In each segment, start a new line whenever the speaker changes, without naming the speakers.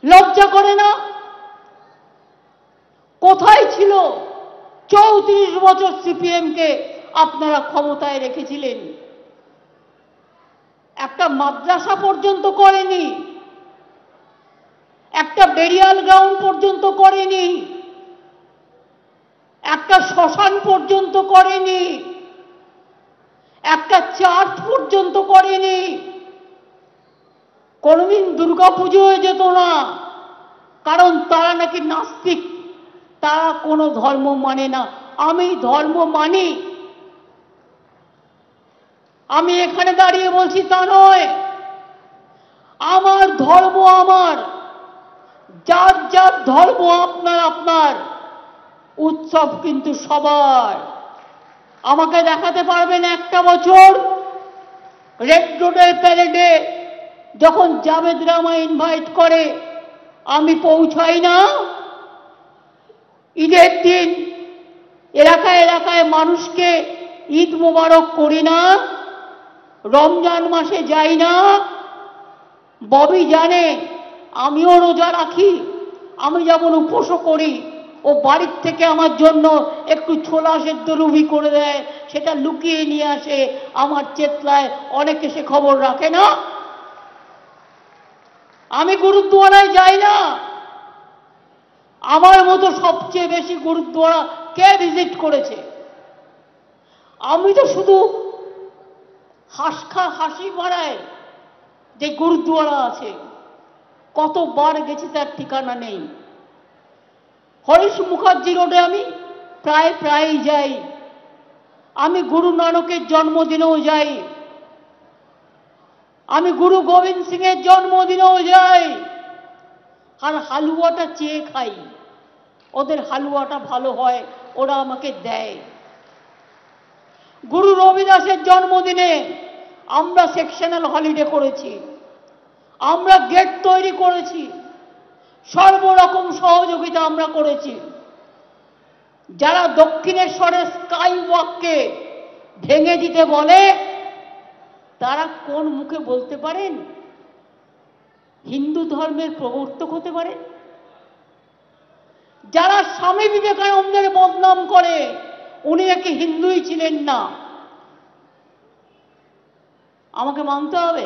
লজ্জা করে না? কোথায় ছিল 34 বছর সিপিএমকে আপনারা ক্ষমতায় রেখেছিলেন? একটা মাদ্রাসা পর্যন্ত করেনি, একটা বেরিয়াল গ্রাউন্ড পর্যন্ত করেনি, একটা শ্মশান পর্যন্ত করেনি, একটা চার্চ পর্যন্ত করেনি। কোনদিন দুর্গাপুজোয় যেত না, কারণ তারা নাকি নাস্তিক, তারা কোনো ধর্ম মানে না। আমি ধর্ম মানি। আমি এখানে দাঁড়িয়ে বলছি তা নয়। আমার ধর্ম আমার, যার যার ধর্ম আপনার আপনার, উৎসব কিন্তু সবার। আমাকে দেখাতে পারবেন একটা বছর রেড রোডের প্যারেডে যখন জাভেদ রামা ইনভাইট করে আমি পৌঁছাই না? ঈদের দিন এলাকায় এলাকায় মানুষকে ঈদ মোবারক করি না? রমজান মাসে যাই না? ববি জানে আমিও রোজা রাখি, আমি যেমন উপোসও করি। ও বাড়ির থেকে আমার জন্য একটু ছোলা সেদ্ধ রুবি করে দেয়, সেটা লুকিয়ে নিয়ে আসে আমার চেতলায়। অনেকে সে খবর রাখে না। আমি গুরুদ্বারায় যাই না। আমার মতো সবচেয়ে বেশি গুরুদ্বারা কে ভিজিট করেছে? আমি তো শুধু হাসি মারায় যে গুরুদ্বারা আছে, কতবার গেছি তার ঠিকানা নেই। হরিশ মুখার্জি রোডে আমি প্রায় যাই। আমি গুরু নানকের জন্মদিনেও যাই, আমি গুরু গোবিন্দ সিং এর জন্মদিনেও যাই। আর হালুয়াটা চেয়ে খাই, ওদের হালুয়াটা ভালো হয়, ওরা আমাকে দেয়। গুরু রবিদাসের জন্মদিনে আমরা সেকশনাল হলিডে করেছি, আমরা গেট তৈরি করেছি, সর্বরকম সহযোগিতা আমরা করেছি। যারা দক্ষিণেশ্বরের স্কাই ওয়াককে ভেঙে দিতে বলে, তারা কোন মুখে বলতে পারেন হিন্দু ধর্মের প্রবর্তক হতে পারে? যারা স্বামী বিবেকানন্দের বদনাম করে, উনি নাকি হিন্দুই ছিলেন না, আমাকে মানতে হবে।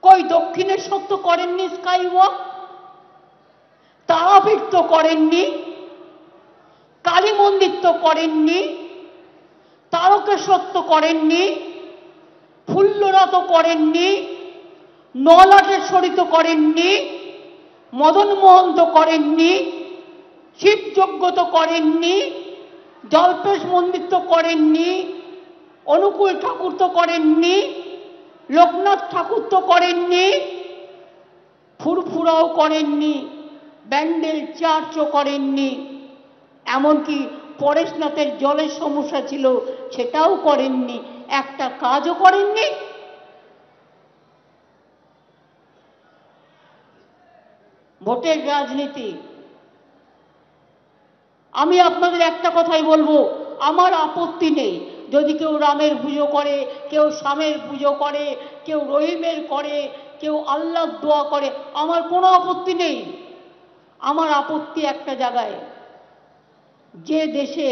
কই দক্ষিণেশ্বর তো করেননি স্কাই ওয়াক, তারাপীঠ তো করেননি, কালী মন্দির তো করেননি, তারকেশ্বর তো করেননি, ফুল্লরা তো করেননি, নলাটেশ্বরী তো করেননি, মদনমোহন তো করেননি, শিবযজ্ঞ তো করেননি, জল্পেশ মন্দির তো করেননি, অনুকূল ঠাকুর তো করেননি, লোকনাথ ঠাকুর তো করেননি, ফুরফুরাও করেননি, ব্যান্ডেল চার্চও করেননি, এমনকি পরেশনাথের জলের সমস্যা ছিল সেটাও করেননি, একটা কাজও করেননি। ভোটের রাজনীতি। আমি আপনাদের একটা কথাই বলবো, আমার আপত্তি নেই যদি কেউ রামের পুজো করে, কেউ শ্যামের পুজো করে, কেউ রহিমের করে, কেউ আল্লাহর দোয়া করে, আমার কোনো আপত্তি নেই। আমার আপত্তি একটা জায়গায়, যে দেশে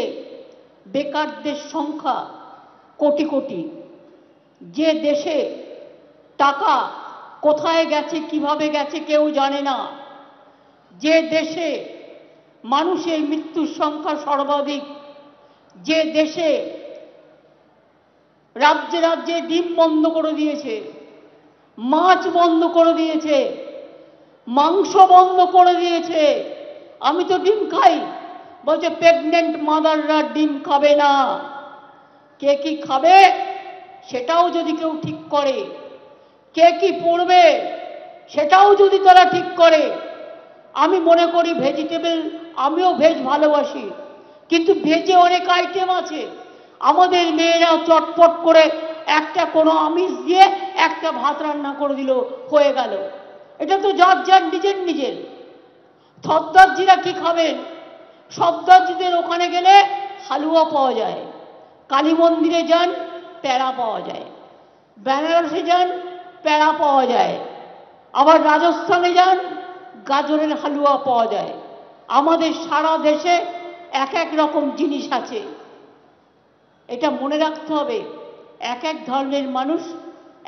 বেকারদের সংখ্যা কোটি কোটি, যে দেশে টাকা কোথায় গেছে কিভাবে গেছে কেউ জানে না, যে দেশে মানুষের মৃত্যুর সংখ্যা সর্বাধিক, যে দেশে রাজ্যে রাজ্যে ডিম বন্ধ করে দিয়েছে, মাছ বন্ধ করে দিয়েছে, মাংস বন্ধ করে দিয়েছে। আমি তো ডিম খাই, বলছে প্রেগনেন্ট মাদাররা ডিম খাবে না। কে কি খাবে সেটাও যদি কেউ ঠিক করে, কে কি পড়বে সেটাও যদি তারা ঠিক করে। আমি মনে করি ভেজিটেবল, আমিও ভেজ ভালোবাসি, কিন্তু ভেজে অনেক আইটেম আছে। আমাদের মেয়েরা চটপট করে একটা কোনো আমিষ দিয়ে একটা ভাত রান্না করে দিল, হয়ে গেল। এটা তো যার যার নিজের নিজের। সর্দারজিরা কি খাবেন? সর্দারজিদের ওখানে গেলে হালুয়া পাওয়া যায়, কালী মন্দিরে যান প্যাড়া পাওয়া যায়, বেনারসে যান প্যাড়া পাওয়া যায়, আবার রাজস্থানে যান, গাজরের হালুয়া পাওয়া যায়। আমাদের সারা দেশে এক এক রকম জিনিস আছে, এটা মনে রাখতে হবে। এক এক ধর্মের মানুষ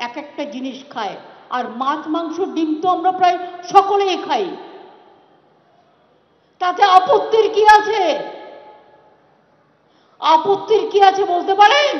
এক একটা জিনিস খায়। আর মাছ মাংস ডিম তো আমরা প্রায় সকলেই খাই, তাতে আপত্তির কি আছে? আপত্তির কি আছে বলতে পারেন?